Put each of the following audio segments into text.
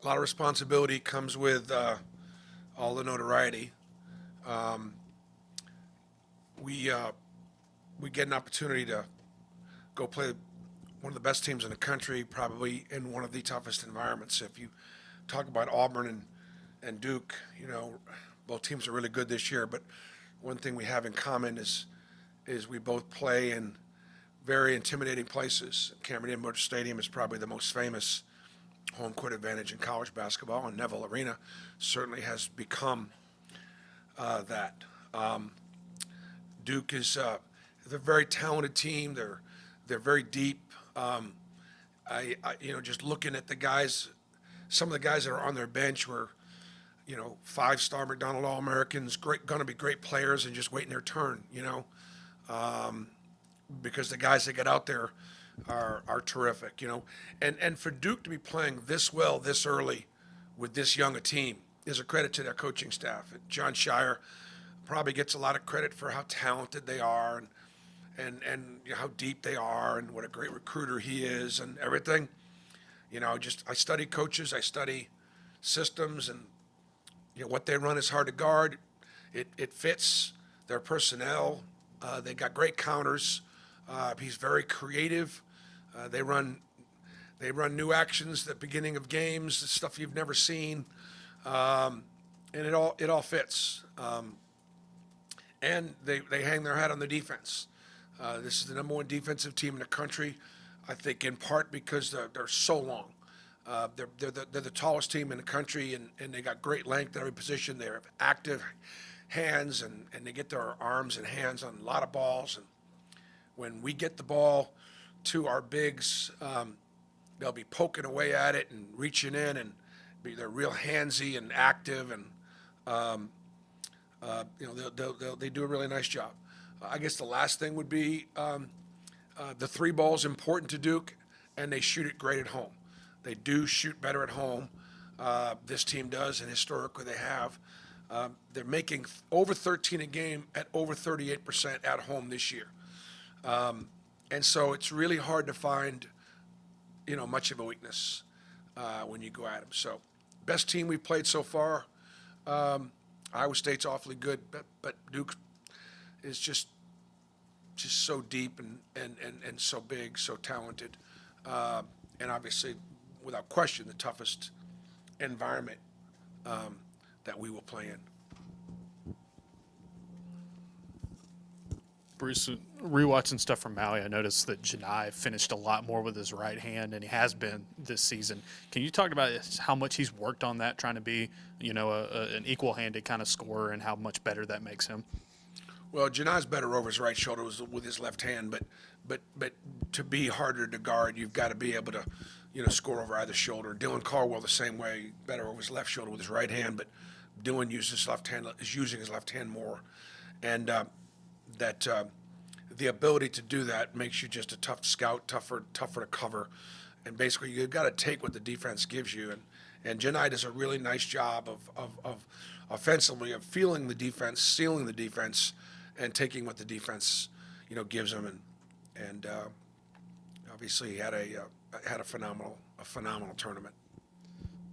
A lot of responsibility comes with all the notoriety. Um, we we get an opportunity to go play one of the best teams in the country, probably in one of the toughest environments. If you talk about Auburn and Duke, both teams are really good this year. But one thing we have in common is we both play in very intimidating places. Cameron Indoor Stadium is probably the most famous home court advantage in college basketball, and Neville Arena certainly has become that. Duke is they're a very talented team. They're very deep. Just looking at the guys, some of the guys that are on their bench were, five-star McDonald All-Americans, going to be great players and just waiting their turn. Because the guys that get out there are terrific. And for Duke to be playing this well this early with this young a team is a credit to their coaching staff. John Shire probably gets a lot of credit for how talented they are and how deep they are and what a great recruiter he is and everything. I study coaches, I study systems, and what they run is hard to guard. It fits their personnel. They got great counters. He's very creative. They run new actions at the beginning of games, stuff you've never seen, and it all fits. And they hang their hat on the defense. This is the number one defensive team in the country, I think in part because they're so long. They're the tallest team in the country, and they got great length at every position. They have active hands, and they get their arms and hands on a lot of balls. And when we get the ball to our bigs, they'll be poking away at it and reaching in, and they're real handsy and active, and they do a really nice job. I guess the last thing would be the three ball is important to Duke, and they shoot it great at home. They do shoot better at home. This team does, and historically they have. They're making over 13 a game at over 38% at home this year. And so it's really hard to find, much of a weakness when you go at them. So best team we've played so far. Iowa State's awfully good, but Duke is just so deep and so big, so talented, and obviously, without question, the toughest environment that we will play in. Bruce, rewatching stuff from Maui, I noticed that Janai finished a lot more with his right hand, and he has been this season. Can you talk about how much he's worked on that, trying to be, an equal-handed kind of scorer, and how much better that makes him? Well, Janai's better over his right shoulder with his left hand, but to be harder to guard, you've got to be able to, score over either shoulder. Dylan Caldwell the same way, better over his left shoulder with his right hand, but Dylan is using his left hand more, and the ability to do that makes you just a tough scout, tougher to cover, and basically you've got to take what the defense gives you, and Janai does a really nice job of offensively of feeling the defense, sealing the defense, and taking what the defense gives him, and obviously he had a phenomenal tournament.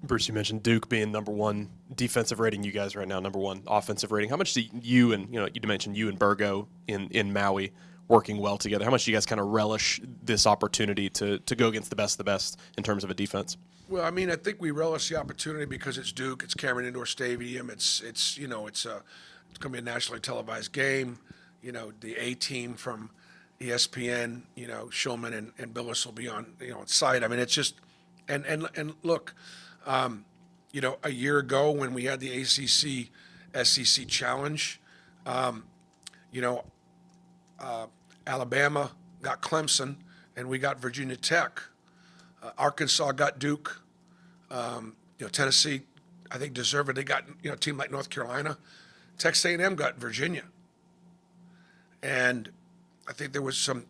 Bruce, you mentioned Duke being number one defensive rating. You guys right now number one offensive rating. How much do you and you mentioned you and Burgo in Maui working well together? How much do you guys kind of relish this opportunity to go against the best of the best in terms of a defense? Well, I mean, I think we relish the opportunity because it's Duke, it's Cameron Indoor Stadium, it's going to be a nationally televised game. The A team from ESPN, Shulman and Billis will be on site. I mean, it's just and look. A year ago when we had the ACC SEC challenge, Alabama got Clemson and we got Virginia Tech. Arkansas got Duke. Tennessee, I think deservedly got a team like North Carolina. Texas A&M got Virginia. And I think there was some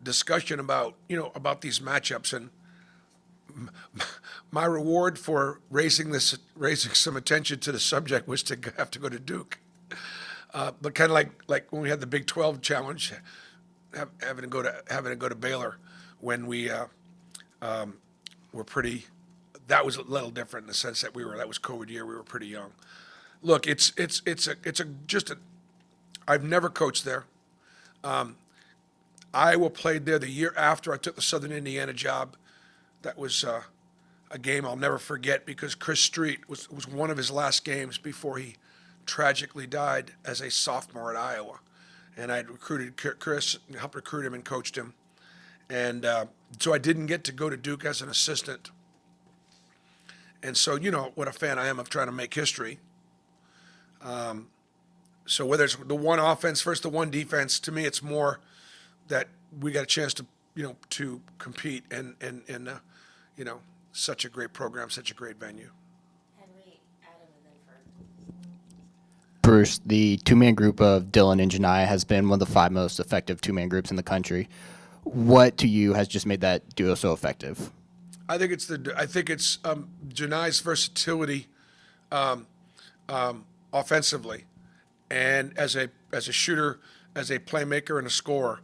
discussion about these matchups, and my reward for raising some attention to the subject was to have to go to Duke. But kind of like when we had the Big 12 challenge, having to go to Baylor when we were pretty. That was a little different in the sense that that was COVID year. We were pretty young. Look, it's just a. I've never coached there. Iowa played there the year after I took the Southern Indiana job. That was a game I'll never forget because Chris Street was one of his last games before he tragically died as a sophomore at Iowa. And I had recruited Chris, helped recruit him and coached him. And so I didn't get to go to Duke as an assistant. And so, you know what a fan I am of trying to make history. So whether it's the one offense versus the one defense, to me it's more that we got a chance to, to compete and such a great program, such a great venue. Henry, Adam, and then Fern. Bruce, the two-man group of Dylan and Janai has been one of the 5 most effective two-man groups in the country. What to you has just made that duo so effective? I think it's Janai's versatility offensively, and as a shooter, as a playmaker and a scorer,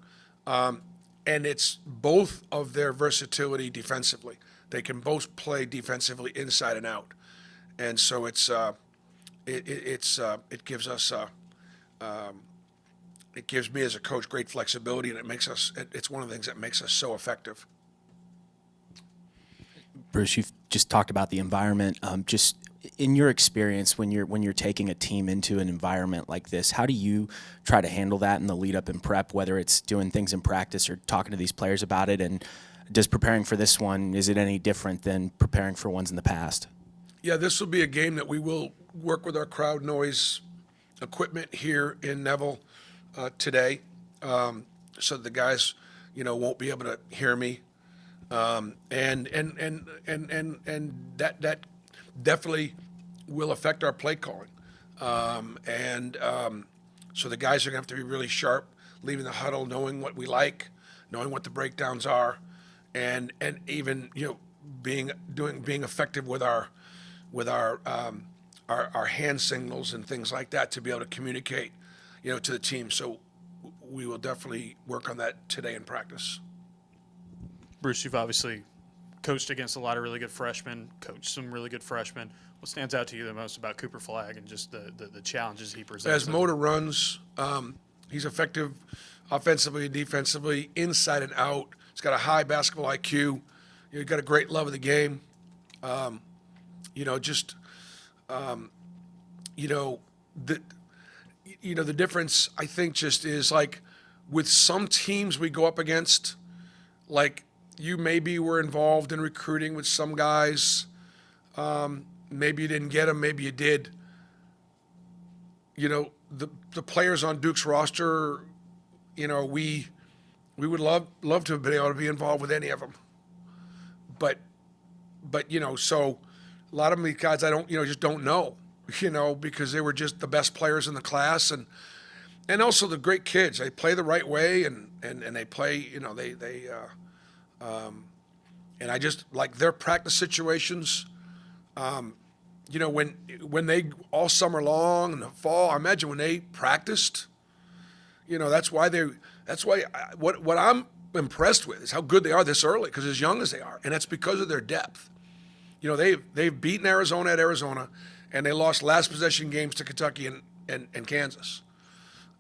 and it's both of their versatility defensively. They can both play defensively inside and out, and so it gives us it gives me as a coach great flexibility, and it's one of the things that makes us so effective. Bruce, you've just talked about the environment. Just in your experience, when you're taking a team into an environment like this, how do you try to handle that in the lead up and prep, whether it's doing things in practice or talking to these players about it? And does preparing for this one, is it any different than preparing for ones in the past? Yeah, this will be a game that we will work with our crowd noise equipment here in Neville today, so the guys, won't be able to hear me. And that definitely will affect our play calling. So the guys are gonna have to be really sharp, leaving the huddle, knowing what we like, knowing what the breakdowns are, and even being effective with our hand signals and things like that to be able to communicate, to the team. So we will definitely work on that today in practice. Bruce, you've obviously coached against a lot of really good freshmen, coached some really good freshmen. What stands out to you the most about Cooper Flagg and just the challenges he presents? As motor runs, he's effective offensively and defensively, inside and out. He's got a high basketball IQ. He's got a great love of the game. The difference I think just is like with some teams we go up against, like you maybe were involved in recruiting with some guys. Maybe you didn't get them, maybe you did. The players on Duke's roster, we would love to have been able to be involved with any of them. But so a lot of these guys I don't, just don't know, because they were just the best players in the class, and also the great kids. They play the right way, and they play, and I just like their practice situations. When they all summer long in the fall, I imagine when they practiced, that's why what I'm impressed with is how good they are this early, because as young as they are, and that's because of their depth. They've beaten Arizona at Arizona, and they lost last possession games to Kentucky and Kansas.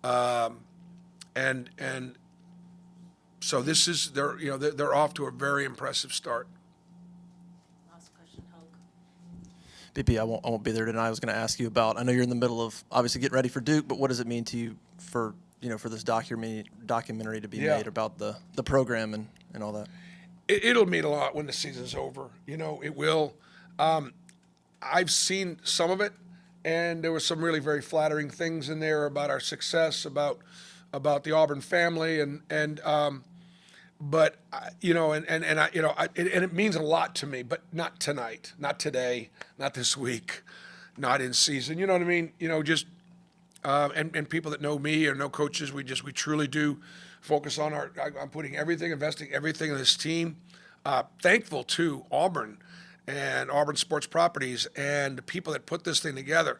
And so this is they're off to a very impressive start. Last question, Hoke. BP, I won't be there tonight. I was going to ask you about, I know you're in the middle of obviously getting ready for Duke, but what does it mean to you for this documentary to be made about the program and all that? It'll mean a lot when the season's over. It will. I've seen some of it, and there were some really very flattering things in there about our success, about the Auburn family, but it means a lot to me, but not tonight, not today, not this week, not in season. You know what I mean? And people that know me or know coaches, we truly do focus on I'm putting everything, investing everything in this team. Thankful to Auburn and Auburn Sports Properties and the people that put this thing together.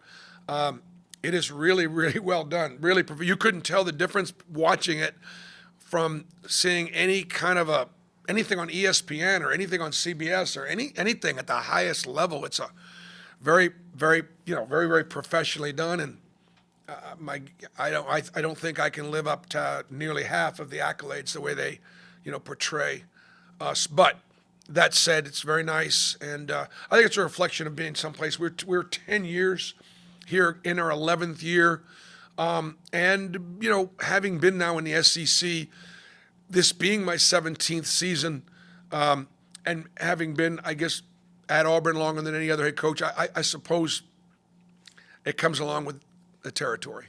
It is really, really well done. Really, you couldn't tell the difference watching it from seeing any kind of a anything on ESPN or anything on CBS or anything at the highest level. It's a very, very, very, very professionally done. And I don't think I can live up to nearly half of the accolades the way they, portray us. But that said, it's very nice, and I think it's a reflection of being someplace. We're 10 years here in our 11th year, and having been now in the SEC, this being my 17th season, and having been, I guess, at Auburn longer than any other head coach, I suppose it comes along with the territory.